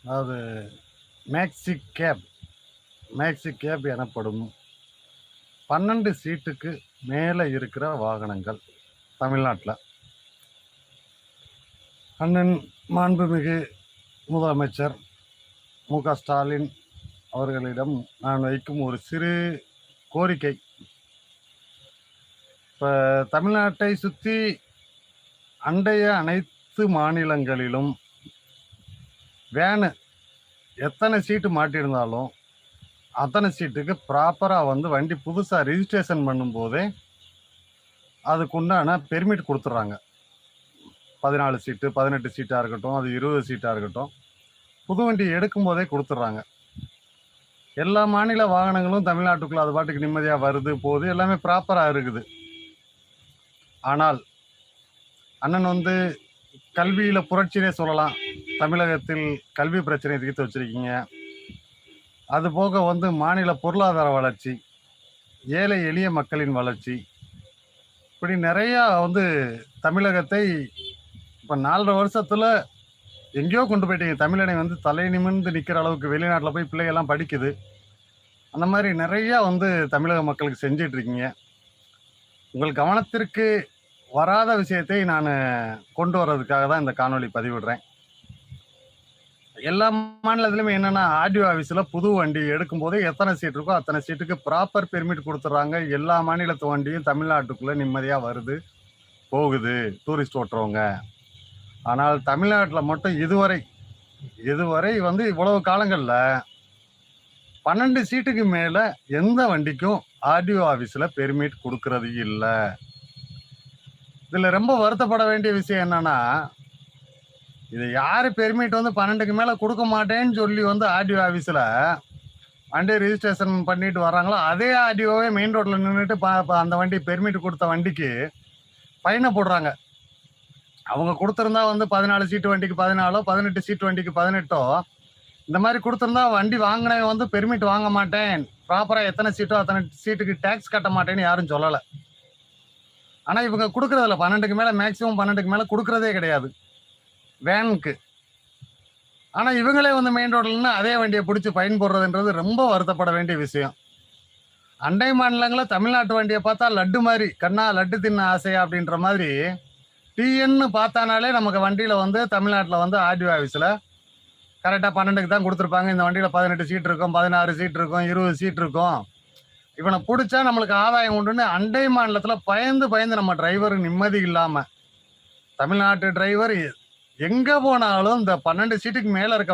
அதாவது maxi gap maxi gap எனப்படும் 12 சீட்டுக்கு மேலே இருக்கிற வாகனங்கள் தமிழ்நாட்டில் அண்ணன் மாண்புமிகு முதலமைச்சர் மு.க.ஸ்டாலின் அவர்களிடம் நான் வைக்கும் ஒரு சிறு கோரிக்கை. இப்போ தமிழ்நாட்டை சுற்றி அண்டைய அனைத்து மாநிலங்களிலும் வேனு எத்தனை சீட்டு மாட்டியிருந்தாலும் அத்தனை சீட்டுக்கு ப்ராப்பராக வண்டி புதுசாக ரிஜிஸ்ட்ரேஷன் பண்ணும்போதே அதுக்குண்டான பெர்மிட் கொடுத்துட்றாங்க. 14 சீட்டு 18 சீட்டாக இருக்கட்டும், அது 20 சீட்டாக இருக்கட்டும், புது வண்டி எடுக்கும் போதே கொடுத்துட்றாங்க. எல்லா மாநில வாகனங்களும் தமிழ்நாட்டுக்குள்ளே அது பாட்டுக்கு நிம்மதியாக வருது போகுது, எல்லாமே ப்ராப்பராக இருக்குது. ஆனால் அண்ணன் கல்வியில் புரட்சினே சொல்லலாம். தமிழகத்தில் கல்வி பிரச்சனையை தீர்த்து வச்சிருக்கீங்க. அதுபோக மாநில பொருளாதார வளர்ச்சி, ஏழை எளிய மக்களின் வளர்ச்சி, இப்படி நிறையா தமிழகத்தை இப்போ 4.5 வருஷத்தில் எங்கேயோ கொண்டு போயிட்டீங்க. தமிழனை தலை நிமிர்ந்து நிற்கிற அளவுக்கு வெளிநாட்டில் போய் பிள்ளைகள்லாம் படிக்குது. அந்த மாதிரி நிறையா தமிழக மக்களுக்கு செஞ்சிட்ருக்கீங்க. உங்கள் கவனத்திற்கு வராத விஷயத்தை நான் கொண்டு வர்றதுக்காக தான் இந்த காணொளி பதிவிடுறேன். எல்லா மாநிலத்திலுமே என்னென்னா, ஆர்டிஓ ஆஃபீஸில் புது வண்டி எடுக்கும்போதே எத்தனை சீட் இருக்கோ அத்தனை சீட்டுக்கு ப்ராப்பர் பெர்மிட் கொடுத்துட்றாங்க. எல்லா மாநிலத்து வண்டியும் தமிழ்நாட்டுக்குள்ளே நிம்மதியாக வருது போகுது டூரிஸ்ட் ஓட்டுறவங்க. ஆனால் தமிழ்நாட்டில் மட்டும் இதுவரை இவ்வளவு காலங்களில் 12 சீட்டுக்கு மேலே எந்த வண்டிக்கும் ஆர்டிஓ ஆஃபீஸில் பெர்மிட் கொடுக்கறது இல்லை. இதில் ரொம்ப வருத்தப்பட வேண்டிய விஷயம் என்னன்னா, இது யார் பெர்மிட் 12க்கு மேலே கொடுக்க மாட்டேன்னு சொல்லி ஆர்டிஓ ஆஃபீஸில் வண்டி ரிஜிஸ்ட்ரேஷன் பண்ணிட்டு வராங்களோ, அதே ஆர்டிஓவே மெயின் ரோட்டில் நின்றுட்டு அந்த வண்டி பெர்மிட் கொடுத்த வண்டிக்கு ஃபைனை போடுறாங்க. அவங்க கொடுத்துருந்தா 14 சீட்டு வண்டிக்கு 14, 18 சீட்டு வண்டிக்கு 18 இந்த மாதிரி கொடுத்துருந்தா வண்டி வாங்கினவன் பெர்மிட் வாங்க மாட்டேன், ப்ராப்பராக எத்தனை சீட்டோ அத்தனை சீட்டுக்கு டேக்ஸ் கட்ட மாட்டேன்னு யாரும் சொல்லலை. ஆனால் இவங்க கொடுக்குறதில்ல. 12க்கு மேலே மேக்ஸிமம் 12க்கு மேலே கொடுக்குறதே கிடையாது வேனுக்கு. ஆனால் இவங்களே மெயின் ரோட்லன்னு அதே வண்டியை பிடிச்சி ஃபைன் போடுறதுன்றது ரொம்ப வருத்தப்பட வேண்டிய விஷயம். அண்டை மாநிலங்களில் தமிழ்நாட்டு வண்டியை பார்த்தா லட்டு மாதிரி, கண்ணா லட்டு தின்ன ஆசையா அப்படின்ற மாதிரி டிஎன்னு பார்த்தானாலே நமக்கு வண்டியில் தமிழ்நாட்டில் ஆர்டிஓ ஆஃபீஸில் கரெக்டாக 12க்கு தான் கொடுத்துருப்பாங்க. இந்த வண்டியில் 18 சீட் இருக்கும், 16 சீட் இருக்கும், 20 சீட் இருக்கும். இவனை பிடிச்சா நம்மளுக்கு ஆதாயம் உண்டுன்னு அண்டை மாநிலத்தில் பயந்து நம்ம டிரைவருக்கு நிம்மதி இல்லாமல், தமிழ்நாட்டு டிரைவர் எங்கே போனாலும் இந்த 12 சீட்டுக்கு மேலே இருக்க